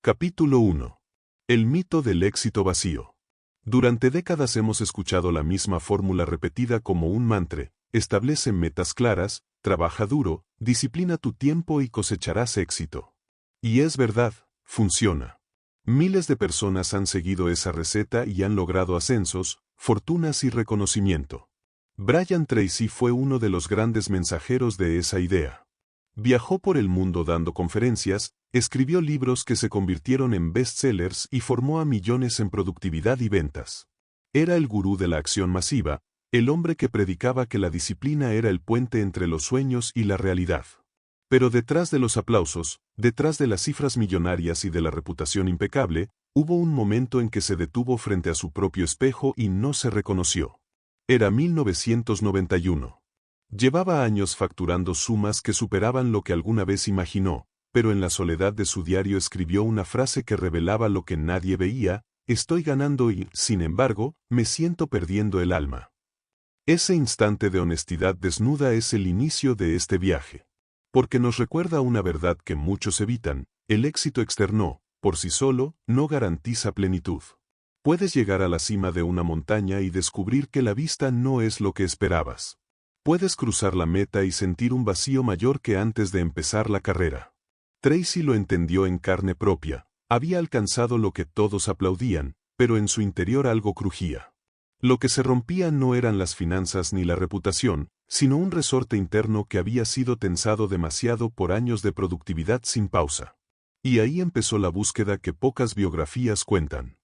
Capítulo 1. El mito del éxito vacío. Durante décadas hemos escuchado la misma fórmula repetida como un mantra: establece metas claras, trabaja duro, disciplina tu tiempo y cosecharás éxito. Y es verdad, funciona. Miles de personas han seguido esa receta y han logrado ascensos, fortunas y reconocimiento. Brian Tracy fue uno de los grandes mensajeros de esa idea. Viajó por el mundo dando conferencias, escribió libros que se convirtieron en bestsellers y formó a millones en productividad y ventas. Era el gurú de la acción masiva, el hombre que predicaba que la disciplina era el puente entre los sueños y la realidad. Pero detrás de los aplausos, detrás de las cifras millonarias y de la reputación impecable, hubo un momento en que se detuvo frente a su propio espejo y no se reconoció. Era 1991. Llevaba años facturando sumas que superaban lo que alguna vez imaginó, pero en la soledad de su diario escribió una frase que revelaba lo que nadie veía: estoy ganando y, sin embargo, me siento perdiendo el alma. Ese instante de honestidad desnuda es el inicio de este viaje. Porque nos recuerda una verdad que muchos evitan: el éxito externo, por sí solo, no garantiza plenitud. Puedes llegar a la cima de una montaña y descubrir que la vista no es lo que esperabas. Puedes cruzar la meta y sentir un vacío mayor que antes de empezar la carrera. Tracy lo entendió en carne propia. Había alcanzado lo que todos aplaudían, pero en su interior algo crujía. Lo que se rompía no eran las finanzas ni la reputación, sino un resorte interno que había sido tensado demasiado por años de productividad sin pausa. Y ahí empezó la búsqueda que pocas biografías cuentan.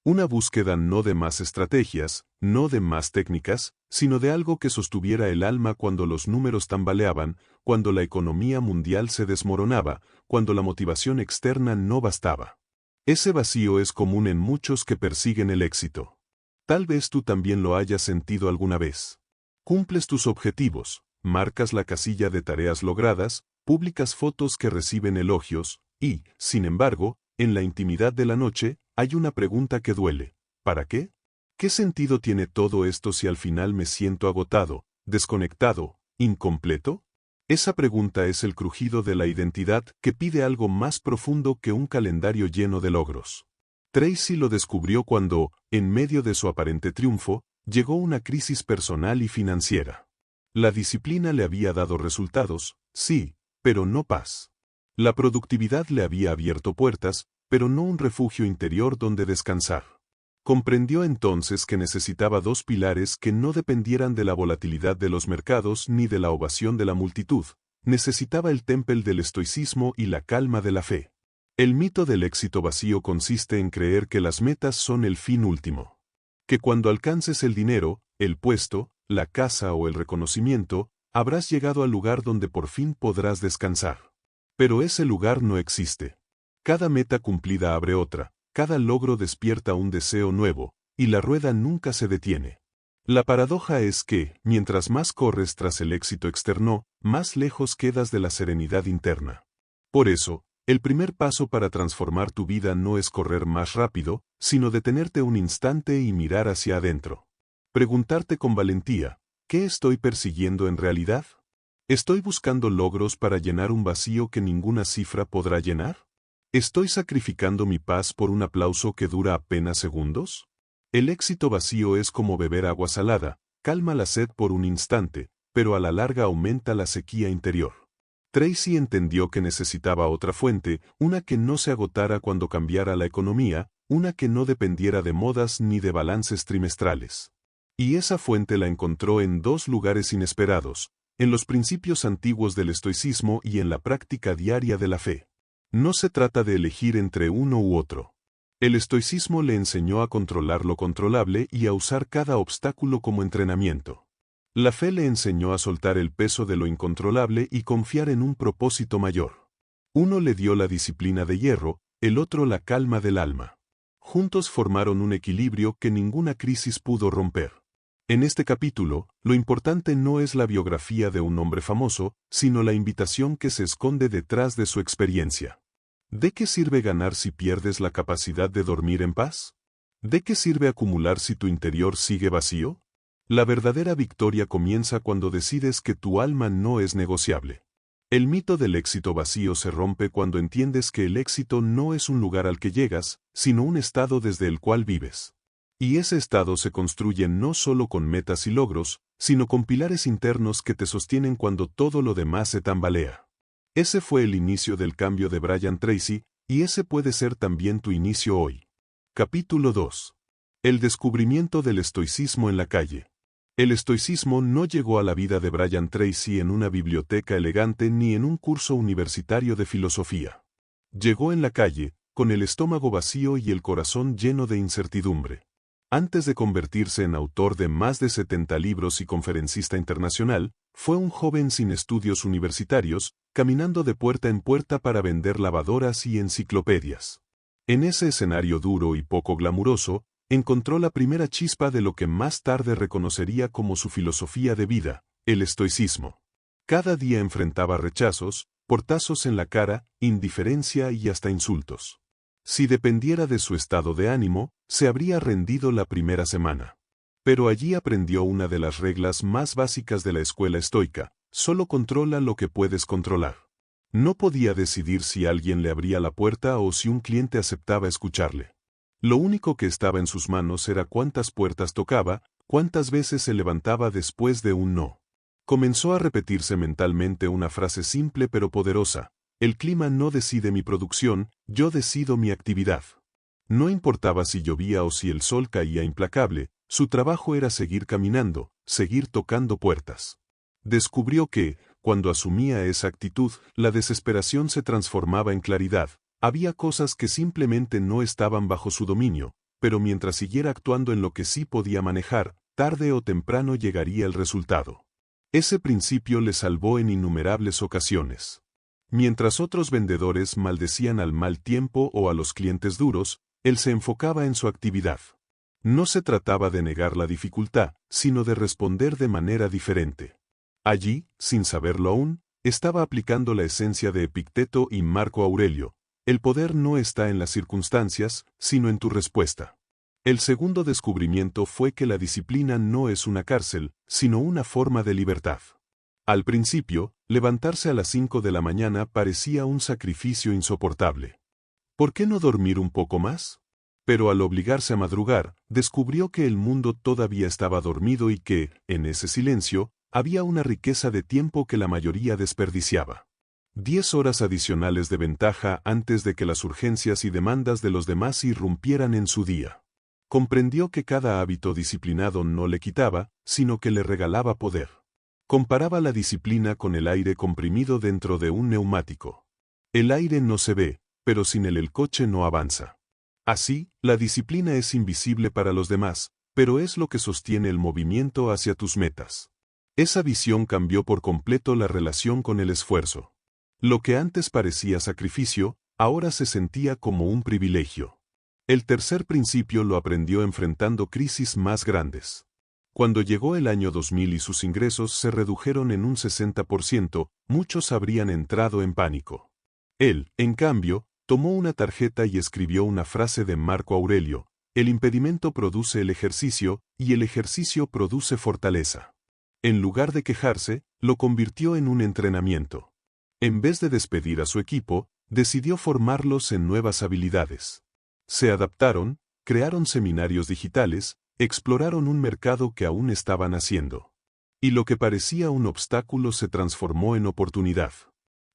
Una búsqueda no de más estrategias, no de más técnicas, sino de algo que sostuviera el alma cuando los números tambaleaban, cuando la economía mundial se desmoronaba, cuando la motivación externa no bastaba. Ese vacío es común en muchos que persiguen el éxito. Tal vez tú también lo hayas sentido alguna vez. Cumples tus objetivos, marcas la casilla de tareas logradas, publicas fotos que reciben elogios, y, sin embargo, en la intimidad de la noche, hay una pregunta que duele: ¿para qué? ¿Qué sentido tiene todo esto si al final me siento agotado, desconectado, incompleto? Esa pregunta es el crujido de la identidad que pide algo más profundo que un calendario lleno de logros. Tracy lo descubrió cuando, en medio de su aparente triunfo, llegó una crisis personal y financiera. La disciplina le había dado resultados, sí, pero no paz. La productividad le había abierto puertas, pero no un refugio interior donde descansar. Comprendió entonces que necesitaba dos pilares que no dependieran de la volatilidad de los mercados ni de la ovación de la multitud. Necesitaba el temple del estoicismo y la calma de la fe. El mito del éxito vacío consiste en creer que las metas son el fin último. Que cuando alcances el dinero, el puesto, la casa o el reconocimiento, habrás llegado al lugar donde por fin podrás descansar. Pero ese lugar no existe. Cada meta cumplida abre otra, cada logro despierta un deseo nuevo, y la rueda nunca se detiene. La paradoja es que, mientras más corres tras el éxito externo, más lejos quedas de la serenidad interna. Por eso, el primer paso para transformar tu vida no es correr más rápido, sino detenerte un instante y mirar hacia adentro. Preguntarte con valentía: ¿qué estoy persiguiendo en realidad? ¿Estoy buscando logros para llenar un vacío que ninguna cifra podrá llenar? ¿Estoy sacrificando mi paz por un aplauso que dura apenas segundos? El éxito vacío es como beber agua salada: calma la sed por un instante, pero a la larga aumenta la sequía interior. Tracy entendió que necesitaba otra fuente, una que no se agotara cuando cambiara la economía, una que no dependiera de modas ni de balances trimestrales. Y esa fuente la encontró en dos lugares inesperados: en los principios antiguos del estoicismo y en la práctica diaria de la fe. No se trata de elegir entre uno u otro. El estoicismo le enseñó a controlar lo controlable y a usar cada obstáculo como entrenamiento. La fe le enseñó a soltar el peso de lo incontrolable y confiar en un propósito mayor. Uno le dio la disciplina de hierro, el otro la calma del alma. Juntos formaron un equilibrio que ninguna crisis pudo romper. En este capítulo, lo importante no es la biografía de un hombre famoso, sino la invitación que se esconde detrás de su experiencia. ¿De qué sirve ganar si pierdes la capacidad de dormir en paz? ¿De qué sirve acumular si tu interior sigue vacío? La verdadera victoria comienza cuando decides que tu alma no es negociable. El mito del éxito vacío se rompe cuando entiendes que el éxito no es un lugar al que llegas, sino un estado desde el cual vives. Y ese estado se construye no solo con metas y logros, sino con pilares internos que te sostienen cuando todo lo demás se tambalea. Ese fue el inicio del cambio de Brian Tracy, y ese puede ser también tu inicio hoy. Capítulo 2. El descubrimiento del estoicismo en la calle. El estoicismo no llegó a la vida de Brian Tracy en una biblioteca elegante ni en un curso universitario de filosofía. Llegó en la calle, con el estómago vacío y el corazón lleno de incertidumbre. Antes de convertirse en autor de más de 70 libros y conferencista internacional, fue un joven sin estudios universitarios, caminando de puerta en puerta para vender lavadoras y enciclopedias. En ese escenario duro y poco glamuroso, encontró la primera chispa de lo que más tarde reconocería como su filosofía de vida, el estoicismo. Cada día enfrentaba rechazos, portazos en la cara, indiferencia y hasta insultos. Si dependiera de su estado de ánimo, se habría rendido la primera semana. Pero allí aprendió una de las reglas más básicas de la escuela estoica: solo controla lo que puedes controlar. No podía decidir si alguien le abría la puerta o si un cliente aceptaba escucharle. Lo único que estaba en sus manos era cuántas puertas tocaba, cuántas veces se levantaba después de un no. Comenzó a repetirse mentalmente una frase simple pero poderosa: el clima no decide mi producción, yo decido mi actividad. No importaba si llovía o si el sol caía implacable, su trabajo era seguir caminando, seguir tocando puertas. Descubrió que, cuando asumía esa actitud, la desesperación se transformaba en claridad. Había cosas que simplemente no estaban bajo su dominio, pero mientras siguiera actuando en lo que sí podía manejar, tarde o temprano llegaría el resultado. Ese principio le salvó en innumerables ocasiones. Mientras otros vendedores maldecían al mal tiempo o a los clientes duros, él se enfocaba en su actividad. No se trataba de negar la dificultad, sino de responder de manera diferente. Allí, sin saberlo aún, estaba aplicando la esencia de Epicteto y Marco Aurelio: el poder no está en las circunstancias, sino en tu respuesta. El segundo descubrimiento fue que la disciplina no es una cárcel, sino una forma de libertad. Al principio, levantarse a las 5 de la mañana parecía un sacrificio insoportable. ¿Por qué no dormir un poco más? Pero al obligarse a madrugar, descubrió que el mundo todavía estaba dormido y que, en ese silencio, había una riqueza de tiempo que la mayoría desperdiciaba. 10 horas adicionales de ventaja antes de que las urgencias y demandas de los demás irrumpieran en su día. Comprendió que cada hábito disciplinado no le quitaba, sino que le regalaba poder. Comparaba la disciplina con el aire comprimido dentro de un neumático. El aire no se ve, pero sin él el coche no avanza. Así, la disciplina es invisible para los demás, pero es lo que sostiene el movimiento hacia tus metas. Esa visión cambió por completo la relación con el esfuerzo. Lo que antes parecía sacrificio, ahora se sentía como un privilegio. El tercer principio lo aprendió enfrentando crisis más grandes. Cuando llegó el año 2000 y sus ingresos se redujeron en un 60%, muchos habrían entrado en pánico. Él, en cambio, tomó una tarjeta y escribió una frase de Marco Aurelio: el impedimento produce el ejercicio, y el ejercicio produce fortaleza. En lugar de quejarse, lo convirtió en un entrenamiento. En vez de despedir a su equipo, decidió formarlos en nuevas habilidades. Se adaptaron, crearon seminarios digitales, exploraron un mercado que aún estaban haciendo. Y lo que parecía un obstáculo se transformó en oportunidad.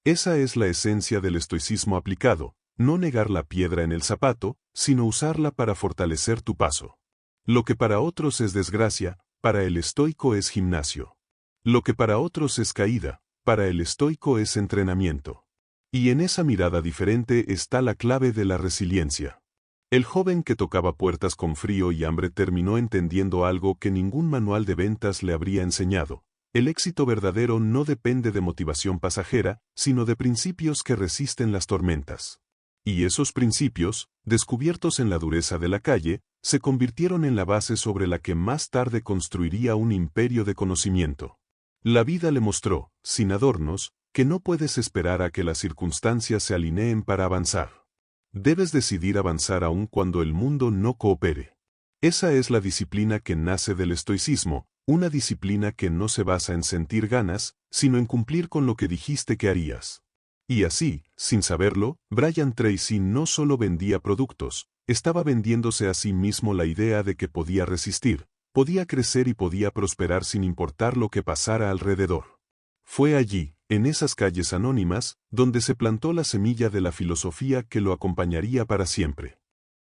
Esa es la esencia del estoicismo aplicado: no negar la piedra en el zapato, sino usarla para fortalecer tu paso. Lo que para otros es desgracia, para el estoico es gimnasio. Lo que para otros es caída, para el estoico es entrenamiento. Y en esa mirada diferente está la clave de la resiliencia. El joven que tocaba puertas con frío y hambre terminó entendiendo algo que ningún manual de ventas le habría enseñado: el éxito verdadero no depende de motivación pasajera, sino de principios que resisten las tormentas. Y esos principios, descubiertos en la dureza de la calle, se convirtieron en la base sobre la que más tarde construiría un imperio de conocimiento. La vida le mostró, sin adornos, que no puedes esperar a que las circunstancias se alineen para avanzar. Debes decidir avanzar aun cuando el mundo no coopere. Esa es la disciplina que nace del estoicismo, Una disciplina que no se basa en sentir ganas, sino en cumplir con lo que dijiste que harías. Y así, sin saberlo, Brian Tracy no solo vendía productos, estaba vendiéndose a sí mismo la idea de que podía resistir, podía crecer y podía prosperar sin importar lo que pasara alrededor. Fue allí, en esas calles anónimas, donde se plantó la semilla de la filosofía que lo acompañaría para siempre.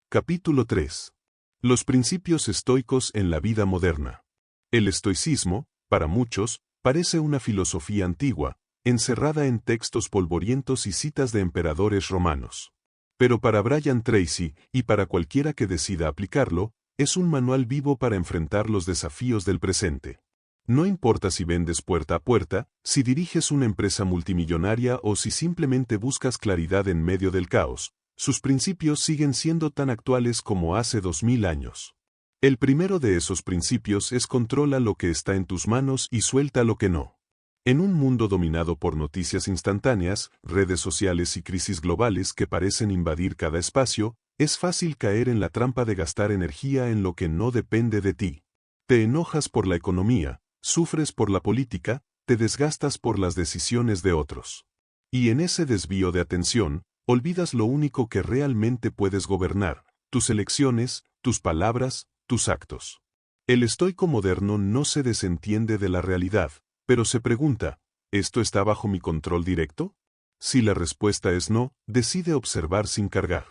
Capítulo 3. Los principios estoicos en la vida moderna. El estoicismo, para muchos, parece una filosofía antigua, encerrada en textos polvorientos y citas de emperadores romanos. Pero para Brian Tracy, y para cualquiera que decida aplicarlo, es un manual vivo para enfrentar los desafíos del presente. No importa si vendes puerta a puerta, si diriges una empresa multimillonaria o si simplemente buscas claridad en medio del caos, sus principios siguen siendo tan actuales como hace 2000 años. El primero de esos principios es: controla lo que está en tus manos y suelta lo que no. En un mundo dominado por noticias instantáneas, redes sociales y crisis globales que parecen invadir cada espacio, es fácil caer en la trampa de gastar energía en lo que no depende de ti. Te enojas por la economía, sufres por la política, te desgastas por las decisiones de otros. Y en ese desvío de atención, olvidas lo único que realmente puedes gobernar: tus elecciones, tus palabras, tus actos. El estoico moderno no se desentiende de la realidad, pero se pregunta: ¿esto está bajo mi control directo? Si la respuesta es no, decide observar sin cargar.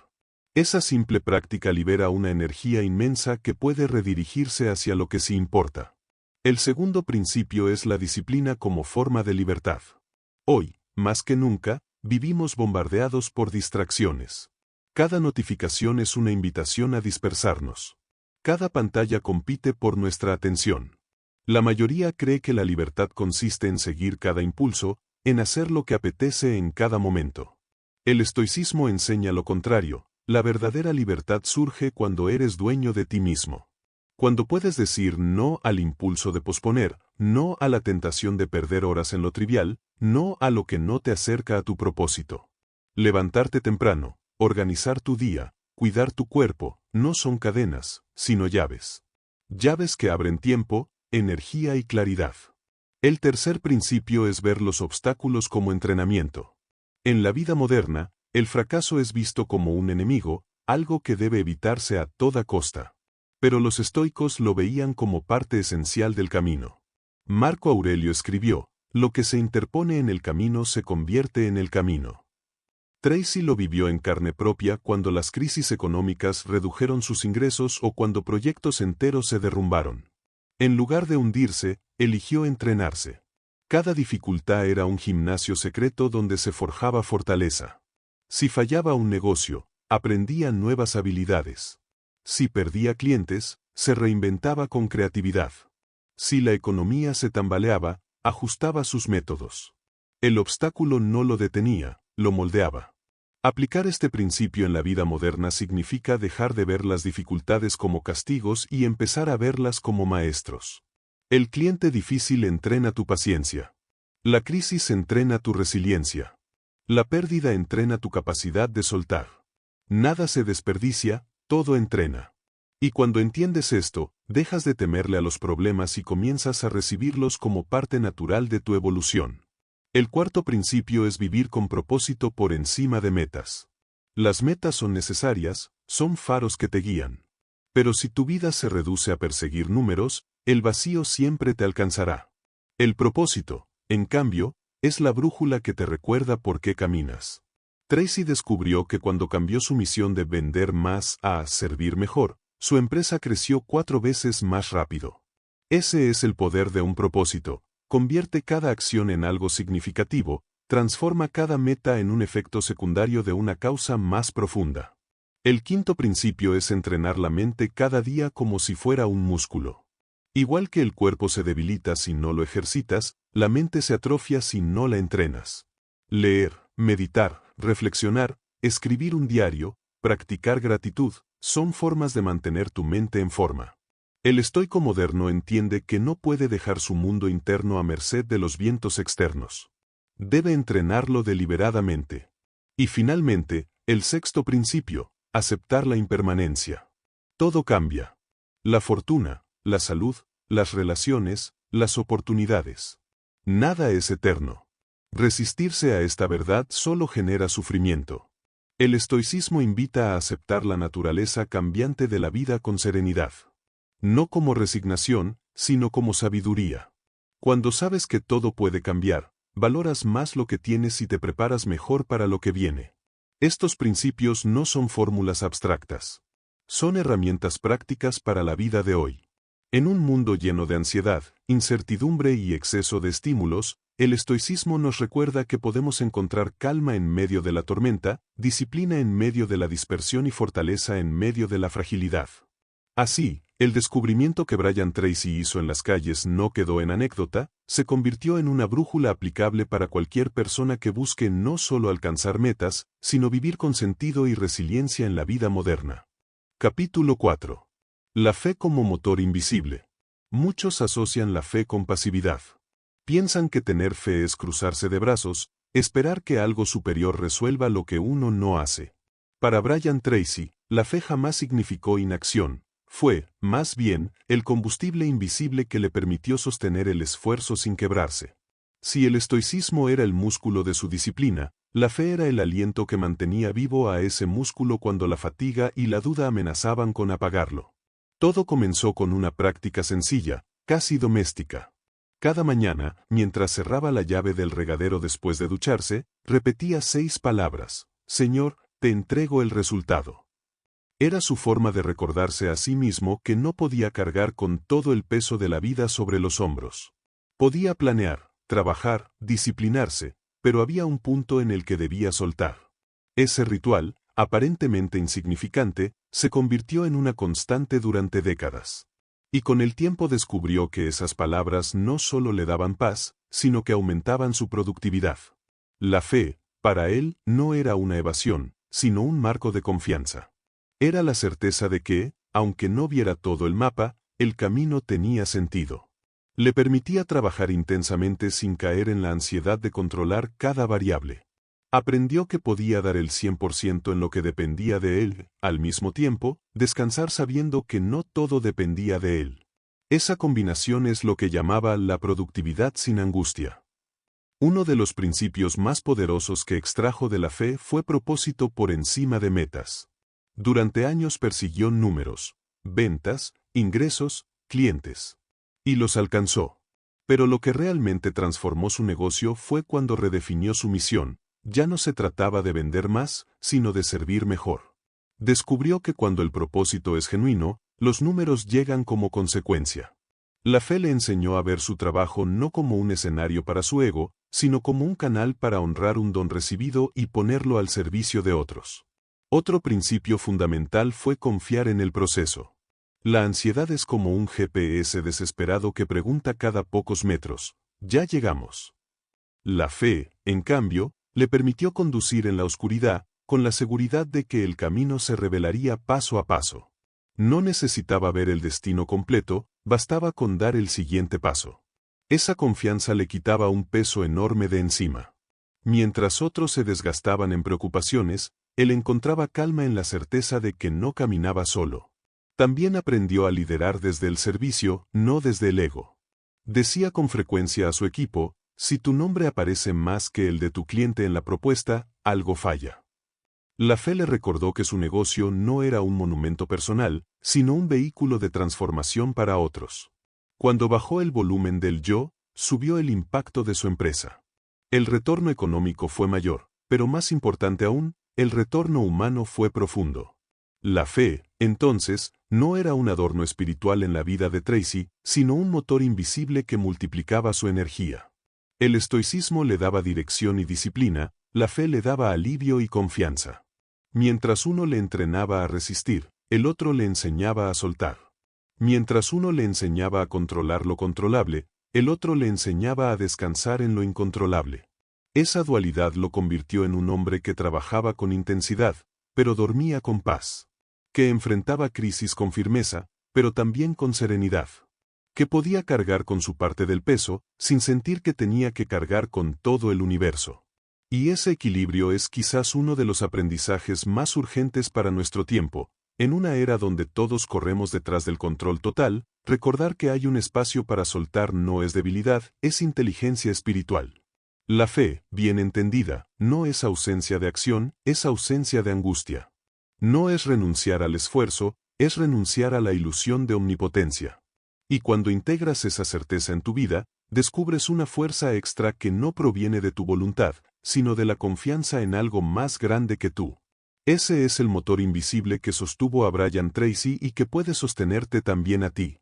Esa simple práctica libera una energía inmensa que puede redirigirse hacia lo que sí importa. El segundo principio es la disciplina como forma de libertad. Hoy, más que nunca, vivimos bombardeados por distracciones. Cada notificación es una invitación a dispersarnos. Cada pantalla compite por nuestra atención. La mayoría cree que la libertad consiste en seguir cada impulso, en hacer lo que apetece en cada momento. El estoicismo enseña lo contrario: la verdadera libertad surge cuando eres dueño de ti mismo. Cuando puedes decir no al impulso de posponer, no a la tentación de perder horas en lo trivial, no a lo que no te acerca a tu propósito. Levantarte temprano, organizar tu día, cuidar tu cuerpo, no son cadenas, sino llaves. Llaves que abren tiempo, energía y claridad. El tercer principio es ver los obstáculos como entrenamiento. En la vida moderna, el fracaso es visto como un enemigo, algo que debe evitarse a toda costa. Pero los estoicos lo veían como parte esencial del camino. Marco Aurelio escribió: lo que se interpone en el camino se convierte en el camino. Tracy lo vivió en carne propia cuando las crisis económicas redujeron sus ingresos o cuando proyectos enteros se derrumbaron. En lugar de hundirse, eligió entrenarse. Cada dificultad era un gimnasio secreto donde se forjaba fortaleza. Si fallaba un negocio, aprendía nuevas habilidades. Si perdía clientes, se reinventaba con creatividad. Si la economía se tambaleaba, ajustaba sus métodos. El obstáculo no lo detenía, lo moldeaba. Aplicar este principio en la vida moderna significa dejar de ver las dificultades como castigos y empezar a verlas como maestros. El cliente difícil entrena tu paciencia. La crisis entrena tu resiliencia. La pérdida entrena tu capacidad de soltar. Nada se desperdicia, todo entrena. Y cuando entiendes esto, dejas de temerle a los problemas y comienzas a recibirlos como parte natural de tu evolución. El cuarto principio es vivir con propósito por encima de metas. Las metas son necesarias, son faros que te guían. Pero si tu vida se reduce a perseguir números, el vacío siempre te alcanzará. El propósito, en cambio, es la brújula que te recuerda por qué caminas. Tracy descubrió que cuando cambió su misión de vender más a servir mejor, su empresa creció 4 veces más rápido. Ese es el poder de un propósito: convierte cada acción en algo significativo, transforma cada meta en un efecto secundario de una causa más profunda. El quinto principio es entrenar la mente cada día como si fuera un músculo. Igual que el cuerpo se debilita si no lo ejercitas, la mente se atrofia si no la entrenas. Leer, meditar, reflexionar, escribir un diario, practicar gratitud, son formas de mantener tu mente en forma. El estoico moderno entiende que no puede dejar su mundo interno a merced de los vientos externos. Debe entrenarlo deliberadamente. Y finalmente, el sexto principio: aceptar la impermanencia. Todo cambia. La fortuna, la salud, las relaciones, las oportunidades. Nada es eterno. Resistirse a esta verdad solo genera sufrimiento. El estoicismo invita a aceptar la naturaleza cambiante de la vida con serenidad. No como resignación, sino como sabiduría. Cuando sabes que todo puede cambiar, valoras más lo que tienes y te preparas mejor para lo que viene. Estos principios no son fórmulas abstractas. Son herramientas prácticas para la vida de hoy. En un mundo lleno de ansiedad, incertidumbre y exceso de estímulos, el estoicismo nos recuerda que podemos encontrar calma en medio de la tormenta, disciplina en medio de la dispersión y fortaleza en medio de la fragilidad. Así, el descubrimiento que Brian Tracy hizo en las calles no quedó en anécdota, se convirtió en una brújula aplicable para cualquier persona que busque no solo alcanzar metas, sino vivir con sentido y resiliencia en la vida moderna. Capítulo 4. La fe como motor invisible. Muchos asocian la fe con pasividad. Piensan que tener fe es cruzarse de brazos, esperar que algo superior resuelva lo que uno no hace. Para Brian Tracy, la fe jamás significó inacción. Fue, más bien, el combustible invisible que le permitió sostener el esfuerzo sin quebrarse. Si el estoicismo era el músculo de su disciplina, la fe era el aliento que mantenía vivo a ese músculo cuando la fatiga y la duda amenazaban con apagarlo. Todo comenzó con una práctica sencilla, casi doméstica. Cada mañana, mientras cerraba la llave del regadero después de ducharse, repetía 6 palabras: Señor, te entrego el resultado. Era su forma de recordarse a sí mismo que no podía cargar con todo el peso de la vida sobre los hombros. Podía planear, trabajar, disciplinarse, pero había un punto en el que debía soltar. Ese ritual, aparentemente insignificante, se convirtió en una constante durante décadas. Y con el tiempo descubrió que esas palabras no solo le daban paz, sino que aumentaban su productividad. La fe, para él, no era una evasión, sino un marco de confianza. Era la certeza de que, aunque no viera todo el mapa, el camino tenía sentido. Le permitía trabajar intensamente sin caer en la ansiedad de controlar cada variable. Aprendió que podía dar el 100% en lo que dependía de él, al mismo tiempo, descansar sabiendo que no todo dependía de él. Esa combinación es lo que llamaba la productividad sin angustia. Uno de los principios más poderosos que extrajo de la fe fue propósito por encima de metas. Durante años persiguió números, ventas, ingresos, clientes. Y los alcanzó. Pero lo que realmente transformó su negocio fue cuando redefinió su misión. Ya no se trataba de vender más, sino de servir mejor. Descubrió que cuando el propósito es genuino, los números llegan como consecuencia. La fe le enseñó a ver su trabajo no como un escenario para su ego, sino como un canal para honrar un don recibido y ponerlo al servicio de otros. Otro principio fundamental fue confiar en el proceso. La ansiedad es como un GPS desesperado que pregunta cada pocos metros: ¿ya llegamos? La fe, en cambio, le permitió conducir en la oscuridad, con la seguridad de que el camino se revelaría paso a paso. No necesitaba ver el destino completo, bastaba con dar el siguiente paso. Esa confianza le quitaba un peso enorme de encima. Mientras otros se desgastaban en preocupaciones, él encontraba calma en la certeza de que no caminaba solo. También aprendió a liderar desde el servicio, no desde el ego. Decía con frecuencia a su equipo: si tu nombre aparece más que el de tu cliente en la propuesta, algo falla. La fe le recordó que su negocio no era un monumento personal, sino un vehículo de transformación para otros. Cuando bajó el volumen del yo, subió el impacto de su empresa. El retorno económico fue mayor, pero más importante aún, el retorno humano fue profundo. La fe, entonces, no era un adorno espiritual en la vida de Tracy, sino un motor invisible que multiplicaba su energía. El estoicismo le daba dirección y disciplina, la fe le daba alivio y confianza. Mientras uno le entrenaba a resistir, el otro le enseñaba a soltar. Mientras uno le enseñaba a controlar lo controlable, el otro le enseñaba a descansar en lo incontrolable. Esa dualidad lo convirtió en un hombre que trabajaba con intensidad, pero dormía con paz. Que enfrentaba crisis con firmeza, pero también con serenidad. Que podía cargar con su parte del peso, sin sentir que tenía que cargar con todo el universo. Y ese equilibrio es quizás uno de los aprendizajes más urgentes para nuestro tiempo. En una era donde todos corremos detrás del control total, recordar que hay un espacio para soltar no es debilidad, es inteligencia espiritual. La fe, bien entendida, no es ausencia de acción, es ausencia de angustia. No es renunciar al esfuerzo, es renunciar a la ilusión de omnipotencia. Y cuando integras esa certeza en tu vida, descubres una fuerza extra que no proviene de tu voluntad, sino de la confianza en algo más grande que tú. Ese es el motor invisible que sostuvo a Brian Tracy y que puede sostenerte también a ti.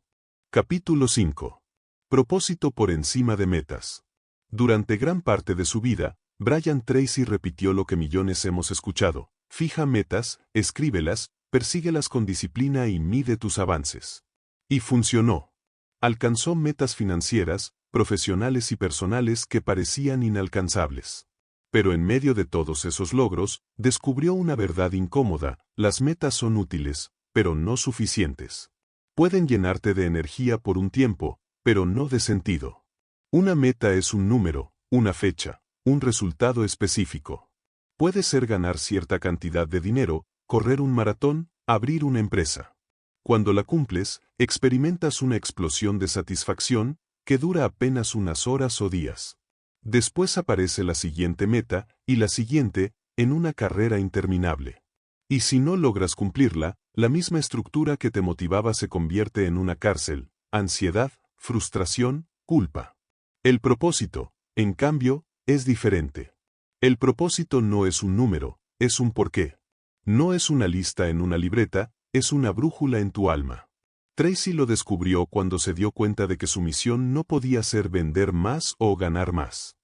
Capítulo 5. Propósito por encima de metas. Durante gran parte de su vida, Brian Tracy repitió lo que millones hemos escuchado: fija metas, escríbelas, persíguelas con disciplina y mide tus avances. Y funcionó. Alcanzó metas financieras, profesionales y personales que parecían inalcanzables. Pero en medio de todos esos logros, descubrió una verdad incómoda: las metas son útiles, pero no suficientes. Pueden llenarte de energía por un tiempo, pero no de sentido. Una meta es un número, una fecha, un resultado específico. Puede ser ganar cierta cantidad de dinero, correr un maratón, abrir una empresa. Cuando la cumples, experimentas una explosión de satisfacción que dura apenas unas horas o días. Después aparece la siguiente meta, y la siguiente, en una carrera interminable. Y si no logras cumplirla, la misma estructura que te motivaba se convierte en una cárcel: ansiedad, frustración, culpa. El propósito, en cambio, es diferente. El propósito no es un número, es un porqué. No es una lista en una libreta, es una brújula en tu alma. Tracy lo descubrió cuando se dio cuenta de que su misión no podía ser vender más o ganar más.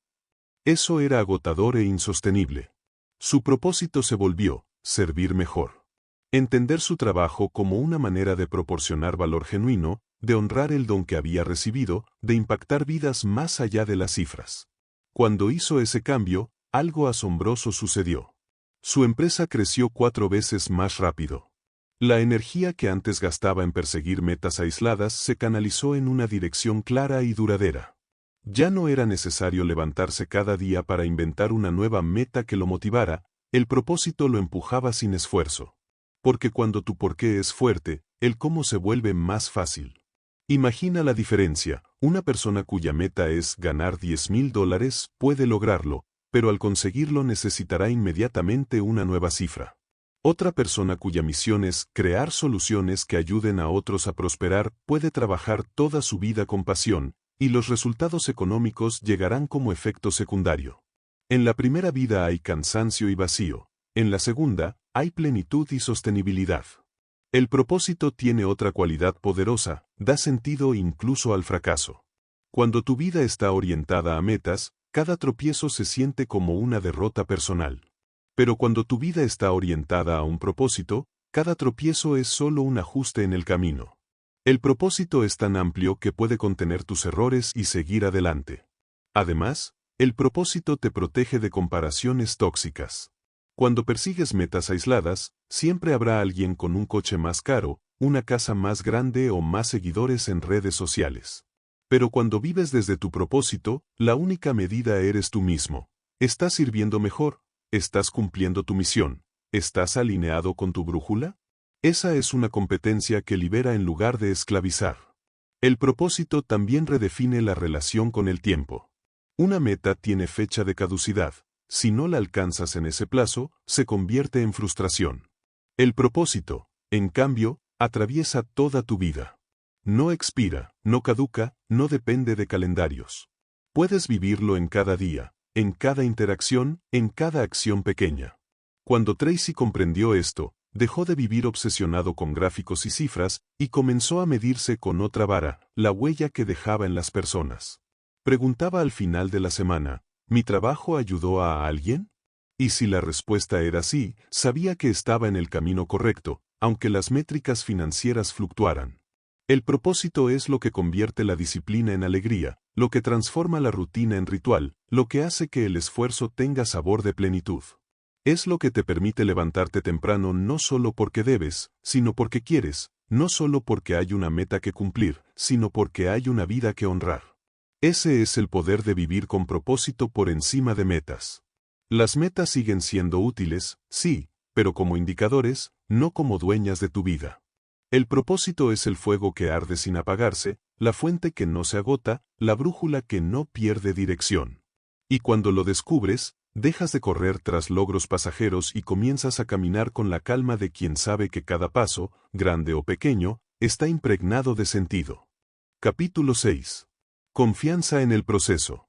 Eso era agotador e insostenible. Su propósito se volvió servir mejor. Entender su trabajo como una manera de proporcionar valor genuino, de honrar el don que había recibido, de impactar vidas más allá de las cifras. Cuando hizo ese cambio, algo asombroso sucedió. Su empresa creció 4 veces más rápido. La energía que antes gastaba en perseguir metas aisladas se canalizó en una dirección clara y duradera. Ya no era necesario levantarse cada día para inventar una nueva meta que lo motivara, el propósito lo empujaba sin esfuerzo. Porque cuando tu porqué es fuerte, el cómo se vuelve más fácil. Imagina la diferencia: una persona cuya meta es ganar $10,000 puede lograrlo, pero al conseguirlo necesitará inmediatamente una nueva cifra. Otra persona cuya misión es crear soluciones que ayuden a otros a prosperar puede trabajar toda su vida con pasión, y los resultados económicos llegarán como efecto secundario. En la primera vida hay cansancio y vacío, en la segunda, hay plenitud y sostenibilidad. El propósito tiene otra cualidad poderosa: da sentido incluso al fracaso. Cuando tu vida está orientada a metas, cada tropiezo se siente como una derrota personal. Pero cuando tu vida está orientada a un propósito, cada tropiezo es solo un ajuste en el camino. El propósito es tan amplio que puede contener tus errores y seguir adelante. Además, el propósito te protege de comparaciones tóxicas. Cuando persigues metas aisladas, siempre habrá alguien con un coche más caro, una casa más grande o más seguidores en redes sociales. Pero cuando vives desde tu propósito, la única medida eres tú mismo. ¿Estás sirviendo mejor? ¿Estás cumpliendo tu misión? ¿Estás alineado con tu brújula? Esa es una competencia que libera en lugar de esclavizar. El propósito también redefine la relación con el tiempo. Una meta tiene fecha de caducidad. Si no la alcanzas en ese plazo, se convierte en frustración. El propósito, en cambio, atraviesa toda tu vida. No expira, no caduca, no depende de calendarios. Puedes vivirlo en cada día, en cada interacción, en cada acción pequeña. Cuando Tracy comprendió esto, dejó de vivir obsesionado con gráficos y cifras y comenzó a medirse con otra vara: la huella que dejaba en las personas. Preguntaba al final de la semana: ¿mi trabajo ayudó a alguien? Y si la respuesta era sí, sabía que estaba en el camino correcto, aunque las métricas financieras fluctuaran. El propósito es lo que convierte la disciplina en alegría, lo que transforma la rutina en ritual, lo que hace que el esfuerzo tenga sabor de plenitud. Es lo que te permite levantarte temprano no solo porque debes, sino porque quieres, no solo porque hay una meta que cumplir, sino porque hay una vida que honrar. Ese es el poder de vivir con propósito por encima de metas. Las metas siguen siendo útiles, sí, pero como indicadores, no como dueñas de tu vida. El propósito es el fuego que arde sin apagarse, la fuente que no se agota, la brújula que no pierde dirección. Y cuando lo descubres, dejas de correr tras logros pasajeros y comienzas a caminar con la calma de quien sabe que cada paso, grande o pequeño, está impregnado de sentido. Capítulo 6. Confianza en el proceso.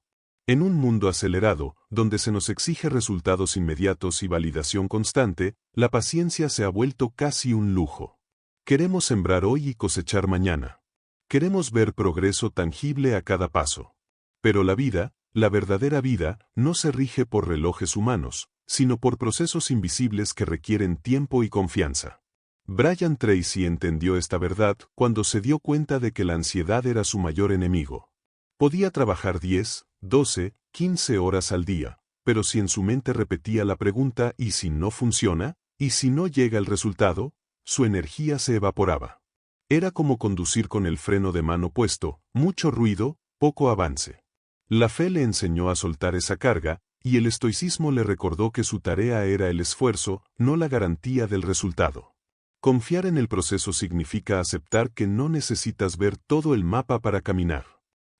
En un mundo acelerado, donde se nos exige resultados inmediatos y validación constante, la paciencia se ha vuelto casi un lujo. Queremos sembrar hoy y cosechar mañana. Queremos ver progreso tangible a cada paso. Pero la vida, la verdadera vida, no se rige por relojes humanos, sino por procesos invisibles que requieren tiempo y confianza. Brian Tracy entendió esta verdad cuando se dio cuenta de que la ansiedad era su mayor enemigo. Podía trabajar 10, 12, 15 horas al día, pero si en su mente repetía la pregunta ¿y si no funciona? ¿Y si no llega el resultado? Su energía se evaporaba. Era como conducir con el freno de mano puesto, mucho ruido, poco avance. La fe le enseñó a soltar esa carga, y el estoicismo le recordó que su tarea era el esfuerzo, no la garantía del resultado. Confiar en el proceso significa aceptar que no necesitas ver todo el mapa para caminar.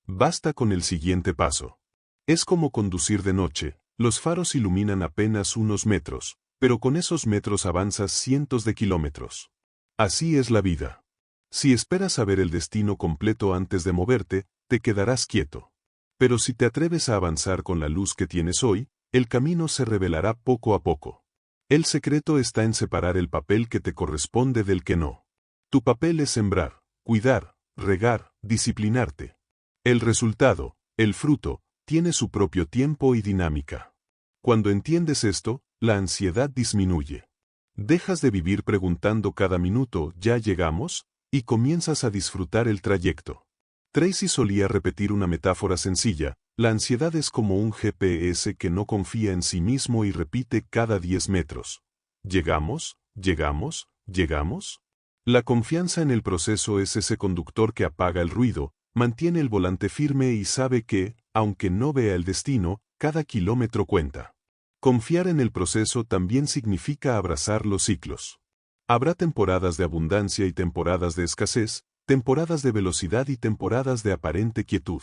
Basta con el siguiente paso. Es como conducir de noche, los faros iluminan apenas unos metros, pero con esos metros avanzas cientos de kilómetros. Así es la vida. Si esperas a ver el destino completo antes de moverte, te quedarás quieto. Pero si te atreves a avanzar con la luz que tienes hoy, el camino se revelará poco a poco. El secreto está en separar el papel que te corresponde del que no. Tu papel es sembrar, cuidar, regar, disciplinarte. El resultado, el fruto, tiene su propio tiempo y dinámica. Cuando entiendes esto, la ansiedad disminuye. Dejas de vivir preguntando cada minuto ¿ya llegamos? Y comienzas a disfrutar el trayecto. Tracy solía repetir una metáfora sencilla: la ansiedad es como un GPS que no confía en sí mismo y repite cada 10 metros. ¿Llegamos? ¿Llegamos? ¿Llegamos? La confianza en el proceso es ese conductor que apaga el ruido, mantiene el volante firme y sabe que, aunque no vea el destino, cada kilómetro cuenta. Confiar en el proceso también significa abrazar los ciclos. Habrá temporadas de abundancia y temporadas de escasez, temporadas de velocidad y temporadas de aparente quietud.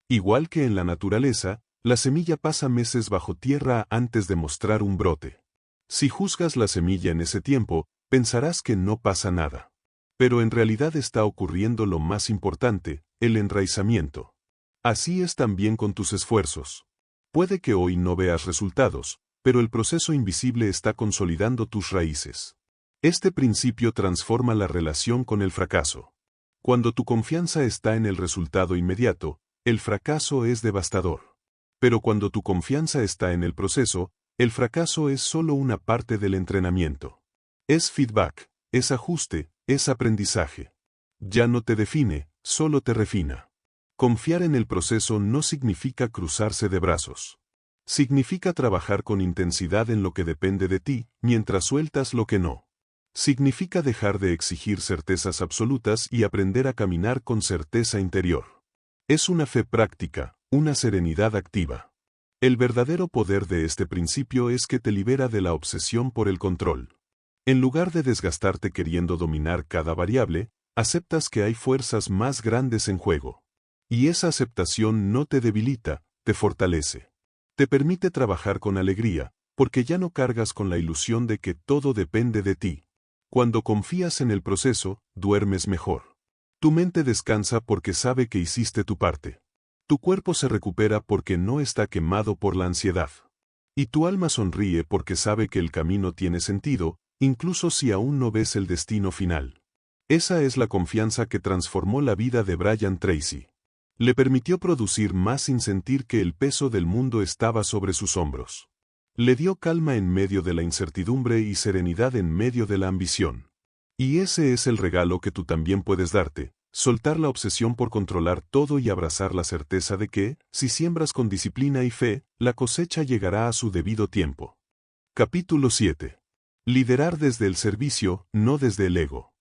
Igual que en la naturaleza, la semilla pasa meses bajo tierra antes de mostrar un brote. Si juzgas la semilla en ese tiempo, pensarás que no pasa nada. Pero en realidad está ocurriendo lo más importante, el enraizamiento. Así es también con tus esfuerzos. Puede que hoy no veas resultados, pero el proceso invisible está consolidando tus raíces. Este principio transforma la relación con el fracaso. Cuando tu confianza está en el resultado inmediato, el fracaso es devastador. Pero cuando tu confianza está en el proceso, el fracaso es solo una parte del entrenamiento. Es feedback, es ajuste, es aprendizaje. Ya no te define, solo te refina. Confiar en el proceso no significa cruzarse de brazos. Significa trabajar con intensidad en lo que depende de ti, mientras sueltas lo que no. Significa dejar de exigir certezas absolutas y aprender a caminar con certeza interior. Es una fe práctica, una serenidad activa. El verdadero poder de este principio es que te libera de la obsesión por el control. En lugar de desgastarte queriendo dominar cada variable, aceptas que hay fuerzas más grandes en juego. Y esa aceptación no te debilita, te fortalece. Te permite trabajar con alegría, porque ya no cargas con la ilusión de que todo depende de ti. Cuando confías en el proceso, duermes mejor. Tu mente descansa porque sabe que hiciste tu parte. Tu cuerpo se recupera porque no está quemado por la ansiedad. Y tu alma sonríe porque sabe que el camino tiene sentido, incluso si aún no ves el destino final. Esa es la confianza que transformó la vida de Brian Tracy. Le permitió producir más sin sentir que el peso del mundo estaba sobre sus hombros. Le dio calma en medio de la incertidumbre y serenidad en medio de la ambición. Y ese es el regalo que tú también puedes darte, soltar la obsesión por controlar todo y abrazar la certeza de que, si siembras con disciplina y fe, la cosecha llegará a su debido tiempo. Capítulo 7. Liderar desde el servicio, no desde el ego.